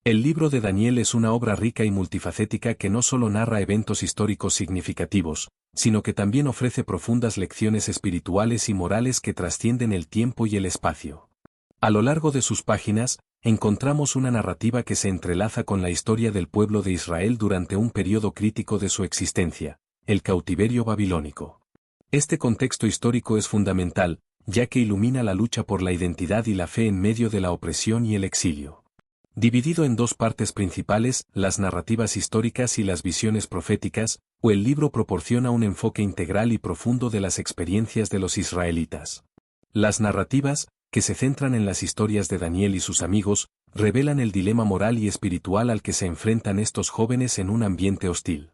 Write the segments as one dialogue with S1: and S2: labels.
S1: El libro de Daniel es una obra rica y multifacética que no solo narra eventos históricos significativos, sino que también ofrece profundas lecciones espirituales y morales que trascienden el tiempo y el espacio. A lo largo de sus páginas, encontramos una narrativa que se entrelaza con la historia del pueblo de Israel durante un periodo crítico de su existencia, el cautiverio babilónico. Este contexto histórico es fundamental, ya que ilumina la lucha por la identidad y la fe en medio de la opresión y el exilio. Dividido en dos partes principales, las narrativas históricas y las visiones proféticas, el libro proporciona un enfoque integral y profundo de las experiencias de los israelitas. Las narrativas, que se centran en las historias de Daniel y sus amigos, revelan el dilema moral y espiritual al que se enfrentan estos jóvenes en un ambiente hostil.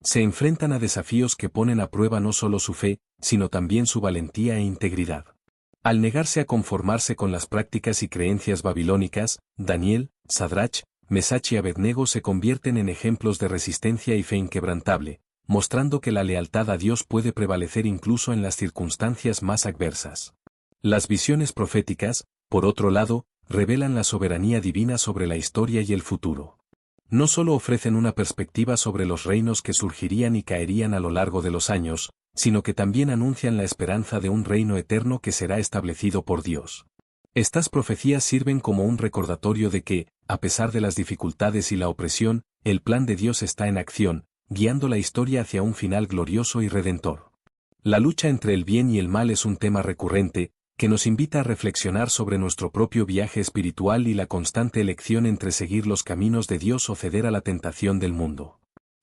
S1: Se enfrentan a desafíos que ponen a prueba no solo su fe, sino también su valentía e integridad. Al negarse a conformarse con las prácticas y creencias babilónicas, Daniel, Sadrach, Mesach y Abednego se convierten en ejemplos de resistencia y fe inquebrantable, mostrando que la lealtad a Dios puede prevalecer incluso en las circunstancias más adversas. Las visiones proféticas, por otro lado, revelan la soberanía divina sobre la historia y el futuro. No solo ofrecen una perspectiva sobre los reinos que surgirían y caerían a lo largo de los años, sino que también anuncian la esperanza de un reino eterno que será establecido por Dios. Estas profecías sirven como un recordatorio de que, a pesar de las dificultades y la opresión, el plan de Dios está en acción, guiando la historia hacia un final glorioso y redentor. La lucha entre el bien y el mal es un tema recurrente, que nos invita a reflexionar sobre nuestro propio viaje espiritual y la constante elección entre seguir los caminos de Dios o ceder a la tentación del mundo.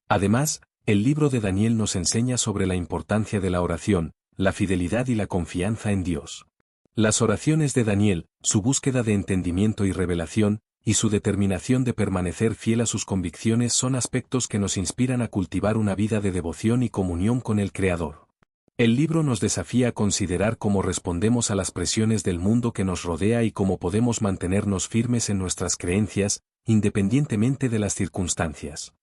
S1: Además, el libro de Daniel nos enseña sobre la importancia de la oración, la fidelidad y la confianza en Dios. Las oraciones de Daniel, su búsqueda de entendimiento y revelación, y su determinación de permanecer fiel a sus convicciones son aspectos que nos inspiran a cultivar una vida de devoción y comunión con el Creador. El libro nos desafía a considerar cómo respondemos a las presiones del mundo que nos rodea y cómo podemos mantenernos firmes en nuestras creencias, independientemente de las circunstancias.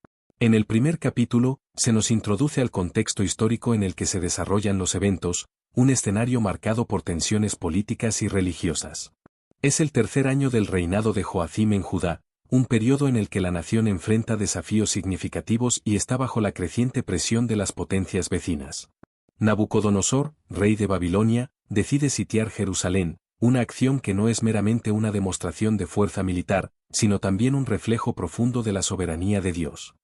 S1: En el primer capítulo, se nos introduce al contexto histórico en el que se desarrollan los eventos, un escenario marcado por tensiones políticas y religiosas. Es el tercer año del reinado de Joacim en Judá, un periodo en el que la nación enfrenta desafíos significativos y está bajo la creciente presión de las potencias vecinas. Nabucodonosor, rey de Babilonia, decide sitiar Jerusalén, una acción que no es meramente una demostración de fuerza militar, sino también un reflejo profundo de la soberanía de Dios.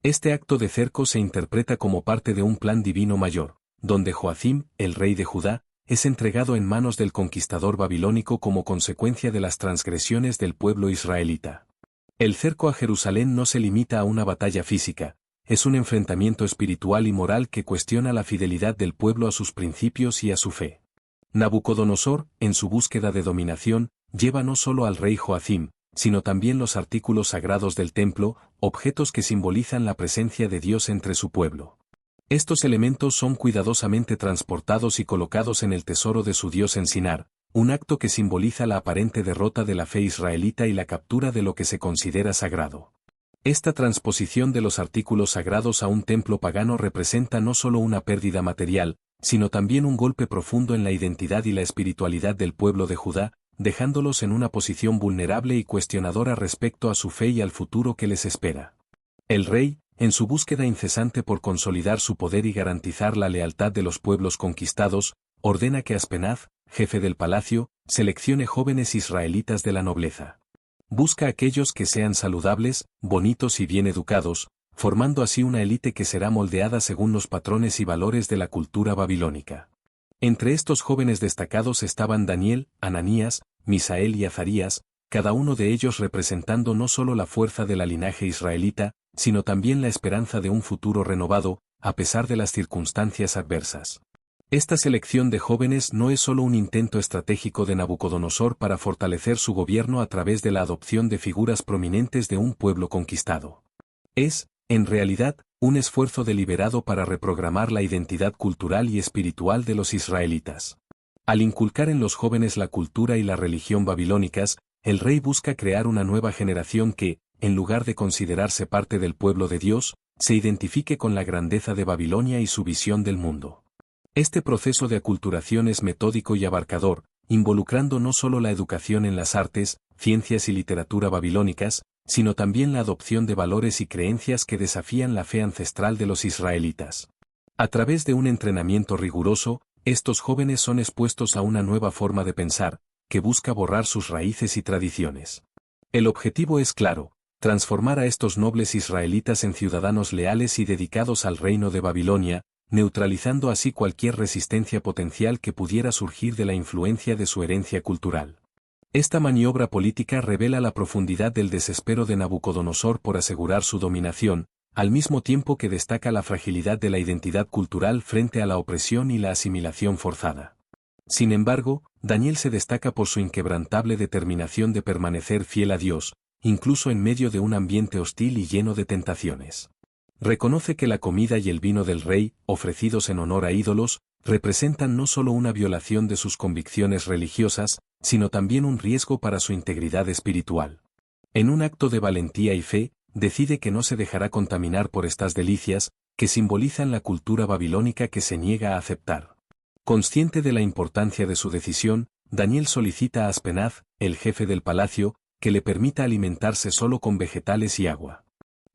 S1: Este acto de cerco se interpreta como parte de un plan divino mayor, donde Joacim, el rey de Judá, es entregado en manos del conquistador babilónico como consecuencia de las transgresiones del pueblo israelita. El cerco a Jerusalén no se limita a una batalla física, es un enfrentamiento espiritual y moral que cuestiona la fidelidad del pueblo a sus principios y a su fe. Nabucodonosor, en su búsqueda de dominación, lleva no solo al rey Joacim, sino también los artículos sagrados del templo, objetos que simbolizan la presencia de Dios entre su pueblo. Estos elementos son cuidadosamente transportados y colocados en el tesoro de su Dios en Sinar, un acto que simboliza la aparente derrota de la fe israelita y la captura de lo que se considera sagrado. Esta transposición de los artículos sagrados a un templo pagano representa no solo una pérdida material, sino también un golpe profundo en la identidad y la espiritualidad del pueblo de Judá, dejándolos en una posición vulnerable y cuestionadora respecto a su fe y al futuro que les espera. El rey, en su búsqueda incesante por consolidar su poder y garantizar la lealtad de los pueblos conquistados, ordena que Aspenaz, jefe del palacio, seleccione jóvenes israelitas de la nobleza. Busca aquellos que sean saludables, bonitos y bien educados, formando así una élite que será moldeada según los patrones y valores de la cultura babilónica. Entre estos jóvenes destacados estaban Daniel, Ananías, Misael y Azarías, cada uno de ellos representando no solo la fuerza de la linaje israelita, sino también la esperanza de un futuro renovado, a pesar de las circunstancias adversas. Esta selección de jóvenes no es solo un intento estratégico de Nabucodonosor para fortalecer su gobierno a través de la adopción de figuras prominentes de un pueblo conquistado. Es, en realidad, un esfuerzo deliberado para reprogramar la identidad cultural y espiritual de los israelitas. Al inculcar en los jóvenes la cultura y la religión babilónicas, el rey busca crear una nueva generación que, en lugar de considerarse parte del pueblo de Dios, se identifique con la grandeza de Babilonia y su visión del mundo. Este proceso de aculturación es metódico y abarcador, involucrando no solo la educación en las artes, ciencias y literatura babilónicas, sino también la adopción de valores y creencias que desafían la fe ancestral de los israelitas. A través de un entrenamiento riguroso, estos jóvenes son expuestos a una nueva forma de pensar, que busca borrar sus raíces y tradiciones. El objetivo es claro: transformar a estos nobles israelitas en ciudadanos leales y dedicados al reino de Babilonia, neutralizando así cualquier resistencia potencial que pudiera surgir de la influencia de su herencia cultural. Esta maniobra política revela la profundidad del desespero de Nabucodonosor por asegurar su dominación, al mismo tiempo que destaca la fragilidad de la identidad cultural frente a la opresión y la asimilación forzada. Sin embargo, Daniel se destaca por su inquebrantable determinación de permanecer fiel a Dios, incluso en medio de un ambiente hostil y lleno de tentaciones. Reconoce que la comida y el vino del rey, ofrecidos en honor a ídolos, representan no solo una violación de sus convicciones religiosas, sino también un riesgo para su integridad espiritual. En un acto de valentía y fe, decide que no se dejará contaminar por estas delicias, que simbolizan la cultura babilónica que se niega a aceptar. Consciente de la importancia de su decisión, Daniel solicita a Aspenaz, el jefe del palacio, que le permita alimentarse solo con vegetales y agua.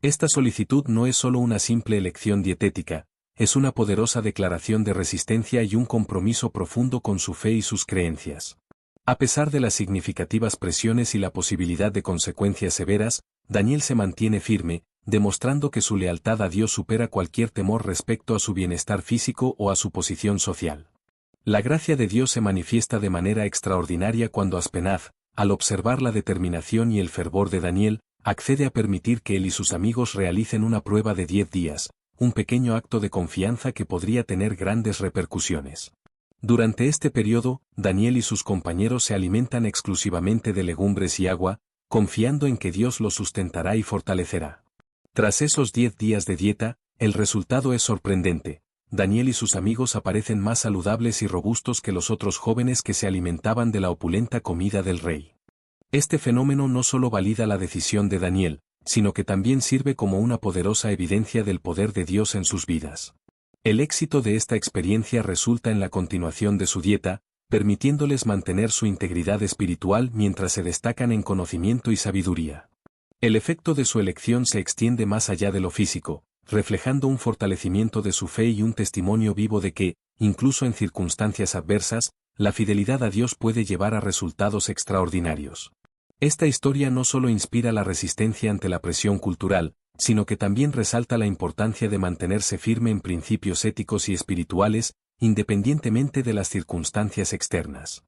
S1: Esta solicitud no es solo una simple elección dietética, es una poderosa declaración de resistencia y un compromiso profundo con su fe y sus creencias. A pesar de las significativas presiones y la posibilidad de consecuencias severas, Daniel se mantiene firme, demostrando que su lealtad a Dios supera cualquier temor respecto a su bienestar físico o a su posición social. La gracia de Dios se manifiesta de manera extraordinaria cuando Aspenaz, al observar la determinación y el fervor de Daniel, accede a permitir que él y sus amigos realicen una prueba de 10 días, un pequeño acto de confianza que podría tener grandes repercusiones. Durante este periodo, Daniel y sus compañeros se alimentan exclusivamente de legumbres y agua, confiando en que Dios los sustentará y fortalecerá. Tras esos 10 días de dieta, el resultado es sorprendente. Daniel y sus amigos aparecen más saludables y robustos que los otros jóvenes que se alimentaban de la opulenta comida del rey. Este fenómeno no solo valida la decisión de Daniel, sino que también sirve como una poderosa evidencia del poder de Dios en sus vidas. El éxito de esta experiencia resulta en la continuación de su dieta, permitiéndoles mantener su integridad espiritual mientras se destacan en conocimiento y sabiduría. El efecto de su elección se extiende más allá de lo físico, reflejando un fortalecimiento de su fe y un testimonio vivo de que, incluso en circunstancias adversas, la fidelidad a Dios puede llevar a resultados extraordinarios. Esta historia no solo inspira la resistencia ante la presión cultural, sino que también resalta la importancia de mantenerse firme en principios éticos y espirituales, independientemente de las circunstancias externas.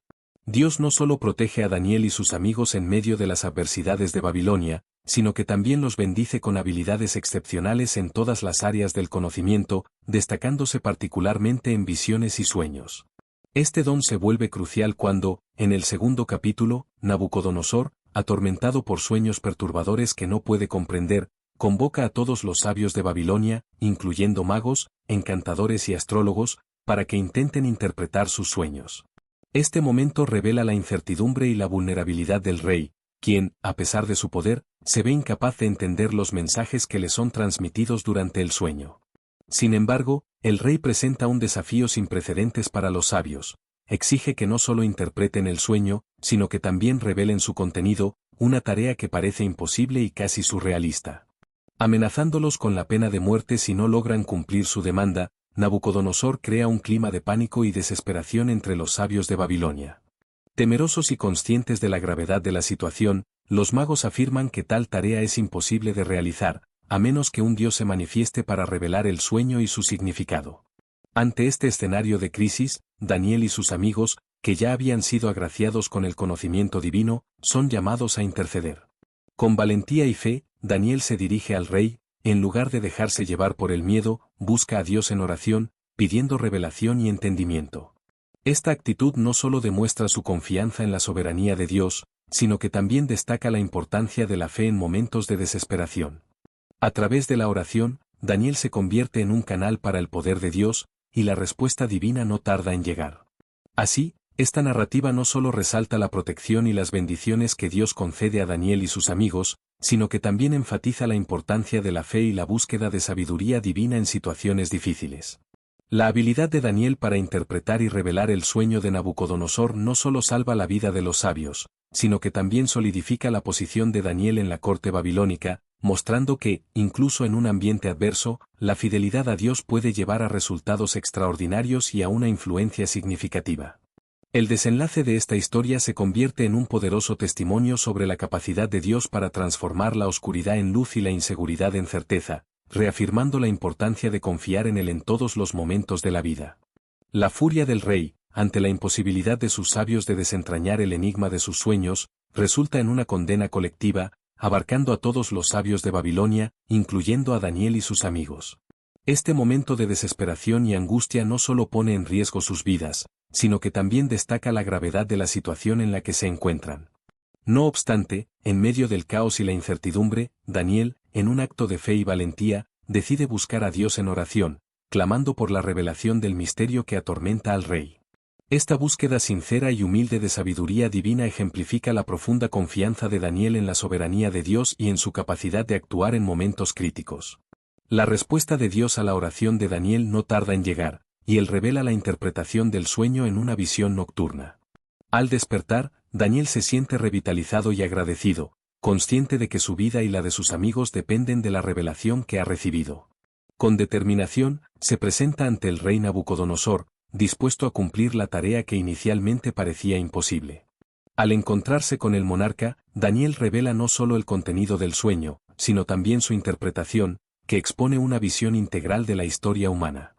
S1: Dios no solo protege a Daniel y sus amigos en medio de las adversidades de Babilonia, sino que también los bendice con habilidades excepcionales en todas las áreas del conocimiento, destacándose particularmente en visiones y sueños. Este don se vuelve crucial cuando, en el segundo capítulo, Nabucodonosor, atormentado por sueños perturbadores que no puede comprender, convoca a todos los sabios de Babilonia, incluyendo magos, encantadores y astrólogos, para que intenten interpretar sus sueños. Este momento revela la incertidumbre y la vulnerabilidad del rey, quien, a pesar de su poder, se ve incapaz de entender los mensajes que le son transmitidos durante el sueño. Sin embargo, el rey presenta un desafío sin precedentes para los sabios. Exige que no solo interpreten el sueño, sino que también revelen su contenido, una tarea que parece imposible y casi surrealista. Amenazándolos con la pena de muerte si no logran cumplir su demanda, Nabucodonosor crea un clima de pánico y desesperación entre los sabios de Babilonia. Temerosos y conscientes de la gravedad de la situación, los magos afirman que tal tarea es imposible de realizar, a menos que un dios se manifieste para revelar el sueño y su significado. Ante este escenario de crisis, Daniel y sus amigos, que ya habían sido agraciados con el conocimiento divino, son llamados a interceder. Con valentía y fe, Daniel se dirige al rey, en lugar de dejarse llevar por el miedo, busca a Dios en oración, pidiendo revelación y entendimiento. Esta actitud no solo demuestra su confianza en la soberanía de Dios, sino que también destaca la importancia de la fe en momentos de desesperación. A través de la oración, Daniel se convierte en un canal para el poder de Dios, y la respuesta divina no tarda en llegar. Así, esta narrativa no solo resalta la protección y las bendiciones que Dios concede a Daniel y sus amigos, sino que también enfatiza la importancia de la fe y la búsqueda de sabiduría divina en situaciones difíciles. La habilidad de Daniel para interpretar y revelar el sueño de Nabucodonosor no solo salva la vida de los sabios, sino que también solidifica la posición de Daniel en la corte babilónica, mostrando que, incluso en un ambiente adverso, la fidelidad a Dios puede llevar a resultados extraordinarios y a una influencia significativa. El desenlace de esta historia se convierte en un poderoso testimonio sobre la capacidad de Dios para transformar la oscuridad en luz y la inseguridad en certeza, reafirmando la importancia de confiar en Él en todos los momentos de la vida. La furia del rey, ante la imposibilidad de sus sabios de desentrañar el enigma de sus sueños, resulta en una condena colectiva, abarcando a todos los sabios de Babilonia, incluyendo a Daniel y sus amigos. Este momento de desesperación y angustia no solo pone en riesgo sus vidas, sino que también destaca la gravedad de la situación en la que se encuentran. No obstante, en medio del caos y la incertidumbre, Daniel, en un acto de fe y valentía, decide buscar a Dios en oración, clamando por la revelación del misterio que atormenta al rey. Esta búsqueda sincera y humilde de sabiduría divina ejemplifica la profunda confianza de Daniel en la soberanía de Dios y en su capacidad de actuar en momentos críticos. La respuesta de Dios a la oración de Daniel no tarda en llegar, y él revela la interpretación del sueño en una visión nocturna. Al despertar, Daniel se siente revitalizado y agradecido, consciente de que su vida y la de sus amigos dependen de la revelación que ha recibido. Con determinación, se presenta ante el rey Nabucodonosor, dispuesto a cumplir la tarea que inicialmente parecía imposible. Al encontrarse con el monarca, Daniel revela no solo el contenido del sueño, sino también su interpretación, que expone una visión integral de la historia humana.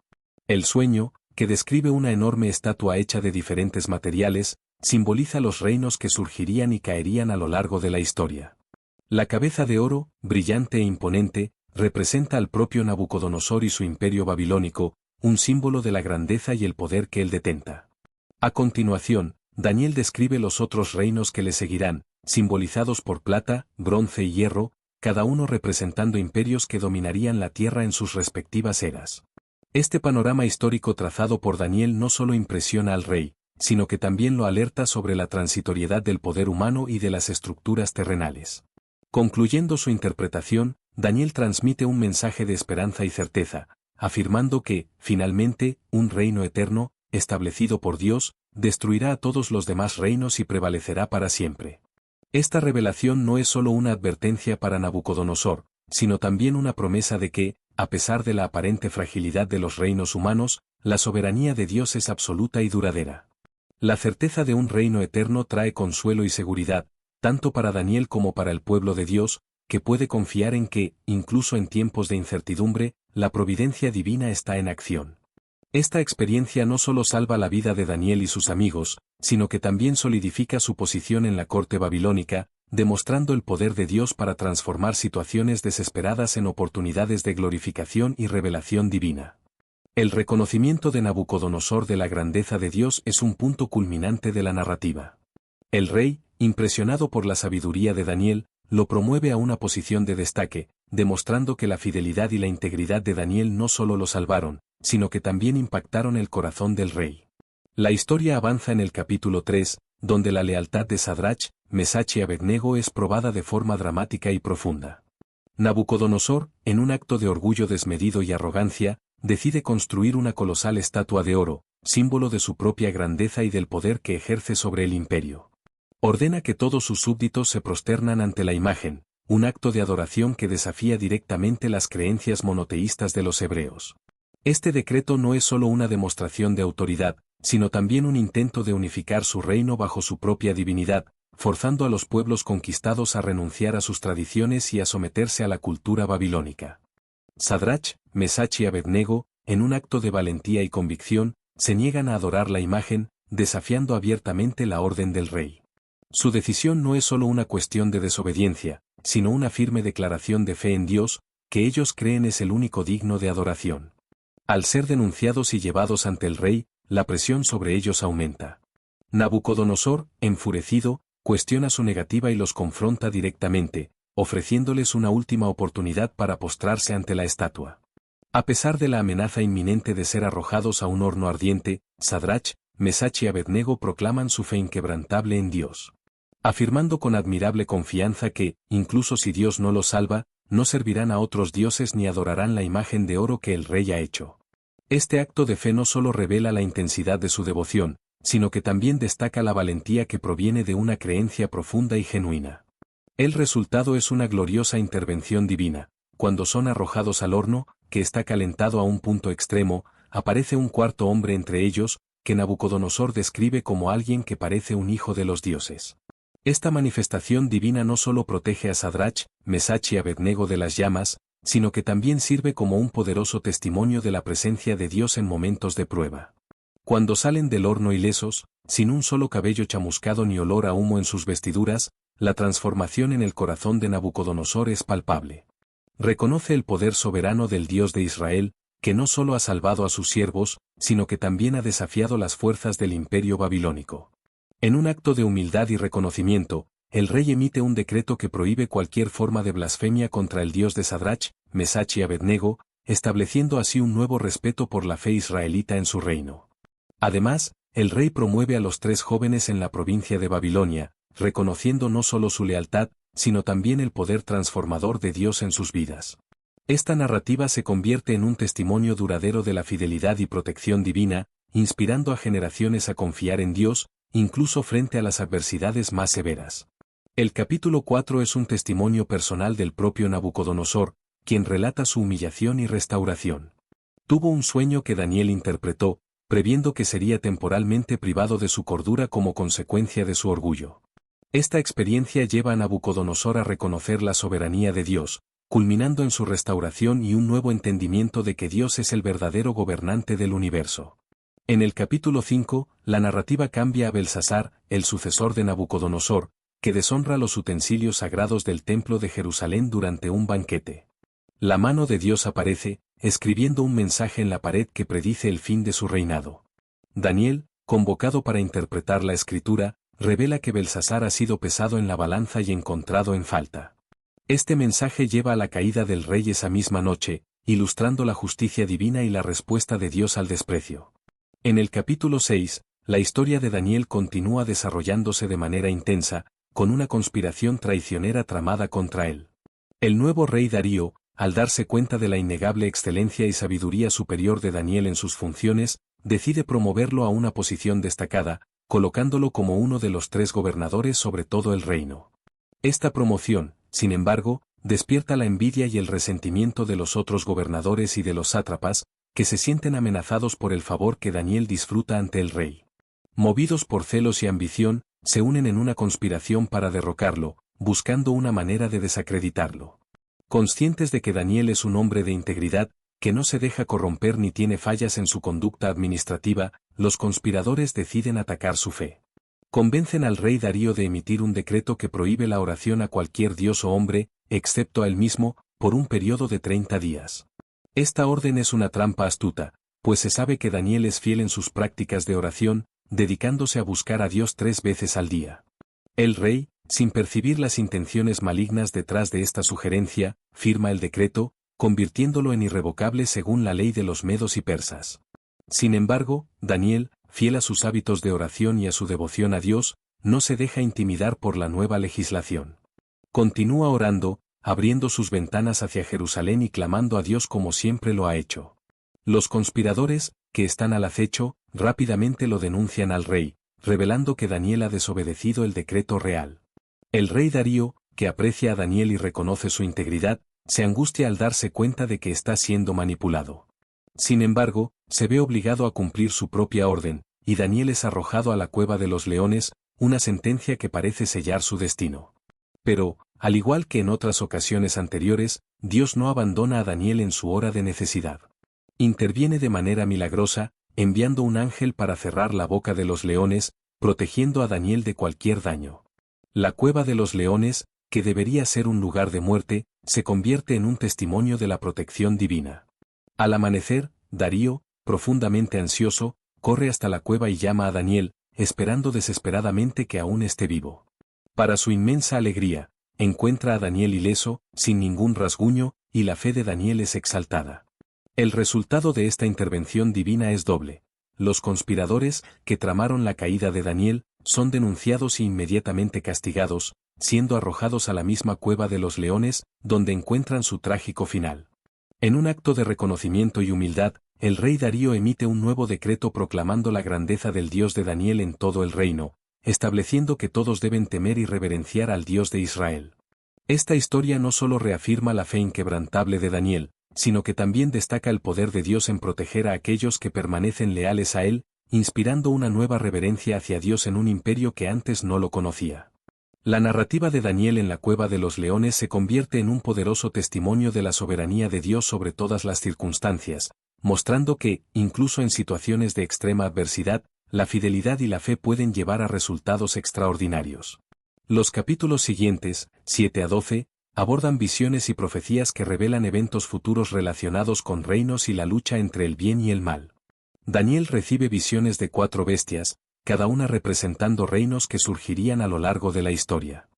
S1: El sueño, que describe una enorme estatua hecha de diferentes materiales, simboliza los reinos que surgirían y caerían a lo largo de la historia. La cabeza de oro, brillante e imponente, representa al propio Nabucodonosor y su imperio babilónico, un símbolo de la grandeza y el poder que él detenta. A continuación, Daniel describe los otros reinos que le seguirán, simbolizados por plata, bronce y hierro, cada uno representando imperios que dominarían la tierra en sus respectivas eras. Este panorama histórico trazado por Daniel no solo impresiona al rey, sino que también lo alerta sobre la transitoriedad del poder humano y de las estructuras terrenales. Concluyendo su interpretación, Daniel transmite un mensaje de esperanza y certeza, afirmando que, finalmente, un reino eterno, establecido por Dios, destruirá a todos los demás reinos y prevalecerá para siempre. Esta revelación no es solo una advertencia para Nabucodonosor, sino también una promesa de que, a pesar de la aparente fragilidad de los reinos humanos, la soberanía de Dios es absoluta y duradera. La certeza de un reino eterno trae consuelo y seguridad, tanto para Daniel como para el pueblo de Dios, que puede confiar en que, incluso en tiempos de incertidumbre, la providencia divina está en acción. Esta experiencia no solo salva la vida de Daniel y sus amigos, sino que también solidifica su posición en la corte babilónica, demostrando el poder de Dios para transformar situaciones desesperadas en oportunidades de glorificación y revelación divina. El reconocimiento de Nabucodonosor de la grandeza de Dios es un punto culminante de la narrativa. El rey, impresionado por la sabiduría de Daniel, lo promueve a una posición de destaque, demostrando que la fidelidad y la integridad de Daniel no solo lo salvaron, sino que también impactaron el corazón del rey. La historia avanza en el capítulo 3, donde la lealtad de Sadrach, Mesach y Abednego es probada de forma dramática y profunda. Nabucodonosor, en un acto de orgullo desmedido y arrogancia, decide construir una colosal estatua de oro, símbolo de su propia grandeza y del poder que ejerce sobre el imperio. Ordena que todos sus súbditos se prosternan ante la imagen, un acto de adoración que desafía directamente las creencias monoteístas de los hebreos. Este decreto no es solo una demostración de autoridad, sino también un intento de unificar su reino bajo su propia divinidad, forzando a los pueblos conquistados a renunciar a sus tradiciones y a someterse a la cultura babilónica. Sadrach, Mesach y Abednego, en un acto de valentía y convicción, se niegan a adorar la imagen, desafiando abiertamente la orden del rey. Su decisión no es solo una cuestión de desobediencia, sino una firme declaración de fe en Dios, que ellos creen es el único digno de adoración. Al ser denunciados y llevados ante el rey, la presión sobre ellos aumenta. Nabucodonosor, enfurecido, cuestiona su negativa y los confronta directamente, ofreciéndoles una última oportunidad para postrarse ante la estatua. A pesar de la amenaza inminente de ser arrojados a un horno ardiente, Sadrach, Mesach y Abednego proclaman su fe inquebrantable en Dios, afirmando con admirable confianza que, incluso si Dios no los salva, no servirán a otros dioses ni adorarán la imagen de oro que el rey ha hecho. Este acto de fe no solo revela la intensidad de su devoción, sino que también destaca la valentía que proviene de una creencia profunda y genuina. El resultado es una gloriosa intervención divina. Cuando son arrojados al horno, que está calentado a un punto extremo, aparece un cuarto hombre entre ellos, que Nabucodonosor describe como alguien que parece un hijo de los dioses. Esta manifestación divina no solo protege a Sadrach, Mesach y Abednego de las llamas, sino que también sirve como un poderoso testimonio de la presencia de Dios en momentos de prueba. Cuando salen del horno ilesos, sin un solo cabello chamuscado ni olor a humo en sus vestiduras, la transformación en el corazón de Nabucodonosor es palpable. Reconoce el poder soberano del Dios de Israel, que no solo ha salvado a sus siervos, sino que también ha desafiado las fuerzas del imperio babilónico. En un acto de humildad y reconocimiento, el rey emite un decreto que prohíbe cualquier forma de blasfemia contra el Dios de Sadrach, Mesach y Abednego, estableciendo así un nuevo respeto por la fe israelita en su reino. Además, el rey promueve a los 3 jóvenes en la provincia de Babilonia, reconociendo no solo su lealtad, sino también el poder transformador de Dios en sus vidas. Esta narrativa se convierte en un testimonio duradero de la fidelidad y protección divina, inspirando a generaciones a confiar en Dios, incluso frente a las adversidades más severas. El capítulo 4 es un testimonio personal del propio Nabucodonosor, quien relata su humillación y restauración. Tuvo un sueño que Daniel interpretó, previendo que sería temporalmente privado de su cordura como consecuencia de su orgullo. Esta experiencia lleva a Nabucodonosor a reconocer la soberanía de Dios, culminando en su restauración y un nuevo entendimiento de que Dios es el verdadero gobernante del universo. En el capítulo 5, la narrativa cambia a Belsasar, el sucesor de Nabucodonosor, que deshonra los utensilios sagrados del templo de Jerusalén durante un banquete. La mano de Dios aparece, escribiendo un mensaje en la pared que predice el fin de su reinado. Daniel, convocado para interpretar la escritura, revela que Belsasar ha sido pesado en la balanza y encontrado en falta. Este mensaje lleva a la caída del rey esa misma noche, ilustrando la justicia divina y la respuesta de Dios al desprecio. En el capítulo 6, la historia de Daniel continúa desarrollándose de manera intensa, con una conspiración traicionera tramada contra él. El nuevo rey Darío, al darse cuenta de la innegable excelencia y sabiduría superior de Daniel en sus funciones, decide promoverlo a una posición destacada, colocándolo como uno de los 3 gobernadores sobre todo el reino. Esta promoción, sin embargo, despierta la envidia y el resentimiento de los otros gobernadores y de los sátrapas, que se sienten amenazados por el favor que Daniel disfruta ante el rey. Movidos por celos y ambición, se unen en una conspiración para derrocarlo, buscando una manera de desacreditarlo. Conscientes de que Daniel es un hombre de integridad, que no se deja corromper ni tiene fallas en su conducta administrativa, los conspiradores deciden atacar su fe. Convencen al rey Darío de emitir un decreto que prohíbe la oración a cualquier dios o hombre, excepto a él mismo, por un periodo de 30 días. Esta orden es una trampa astuta, pues se sabe que Daniel es fiel en sus prácticas de oración, dedicándose a buscar a Dios 3 veces al día. El rey, sin percibir las intenciones malignas detrás de esta sugerencia, firma el decreto, convirtiéndolo en irrevocable según la ley de los medos y persas. Sin embargo, Daniel, fiel a sus hábitos de oración y a su devoción a Dios, no se deja intimidar por la nueva legislación. Continúa orando, abriendo sus ventanas hacia Jerusalén y clamando a Dios como siempre lo ha hecho. Los conspiradores, que están al acecho, rápidamente lo denuncian al rey, revelando que Daniel ha desobedecido el decreto real. El rey Darío, que aprecia a Daniel y reconoce su integridad, se angustia al darse cuenta de que está siendo manipulado. Sin embargo, se ve obligado a cumplir su propia orden, y Daniel es arrojado a la cueva de los leones, una sentencia que parece sellar su destino. Pero, al igual que en otras ocasiones anteriores, Dios no abandona a Daniel en su hora de necesidad. Interviene de manera milagrosa, enviando un ángel para cerrar la boca de los leones, protegiendo a Daniel de cualquier daño. La cueva de los leones, que debería ser un lugar de muerte, se convierte en un testimonio de la protección divina. Al amanecer, Darío, profundamente ansioso, corre hasta la cueva y llama a Daniel, esperando desesperadamente que aún esté vivo. Para su inmensa alegría, encuentra a Daniel ileso, sin ningún rasguño, y la fe de Daniel es exaltada. El resultado de esta intervención divina es doble. Los conspiradores, que tramaron la caída de Daniel, son denunciados e inmediatamente castigados, siendo arrojados a la misma cueva de los leones, donde encuentran su trágico final. En un acto de reconocimiento y humildad, el rey Darío emite un nuevo decreto proclamando la grandeza del Dios de Daniel en todo el reino, estableciendo que todos deben temer y reverenciar al Dios de Israel. Esta historia no solo reafirma la fe inquebrantable de Daniel, sino que también destaca el poder de Dios en proteger a aquellos que permanecen leales a Él, inspirando una nueva reverencia hacia Dios en un imperio que antes no lo conocía. La narrativa de Daniel en la cueva de los leones se convierte en un poderoso testimonio de la soberanía de Dios sobre todas las circunstancias, mostrando que, incluso en situaciones de extrema adversidad, la fidelidad y la fe pueden llevar a resultados extraordinarios. Los capítulos siguientes, 7 a 12, abordan visiones y profecías que revelan eventos futuros relacionados con reinos y la lucha entre el bien y el mal. Daniel recibe visiones de 4 bestias, cada una representando reinos que surgirían a lo largo de la historia.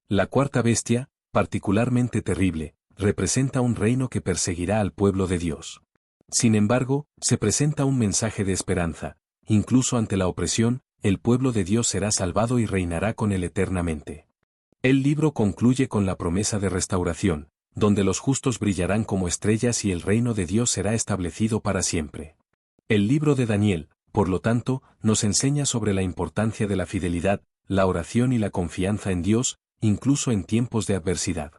S1: La cuarta bestia, particularmente terrible, representa un reino que perseguirá al pueblo de Dios. Sin embargo, se presenta un mensaje de esperanza: incluso ante la opresión, el pueblo de Dios será salvado y reinará con él eternamente. El libro concluye con la promesa de restauración, donde los justos brillarán como estrellas y el reino de Dios será establecido para siempre. El libro de Daniel, por lo tanto, nos enseña sobre la importancia de la fidelidad, la oración y la confianza en Dios, incluso en tiempos de adversidad.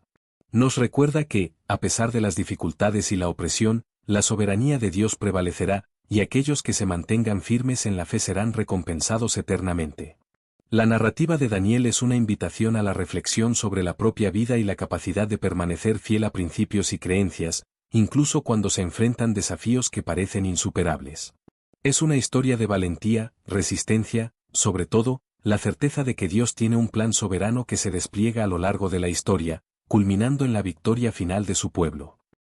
S1: Nos recuerda que, a pesar de las dificultades y la opresión, la soberanía de Dios prevalecerá, y aquellos que se mantengan firmes en la fe serán recompensados eternamente. La narrativa de Daniel es una invitación a la reflexión sobre la propia vida y la capacidad de permanecer fiel a principios y creencias, incluso cuando se enfrentan desafíos que parecen insuperables. Es una historia de valentía, resistencia, sobre todo, la certeza de que Dios tiene un plan soberano que se despliega a lo largo de la historia, culminando en la victoria final de su pueblo.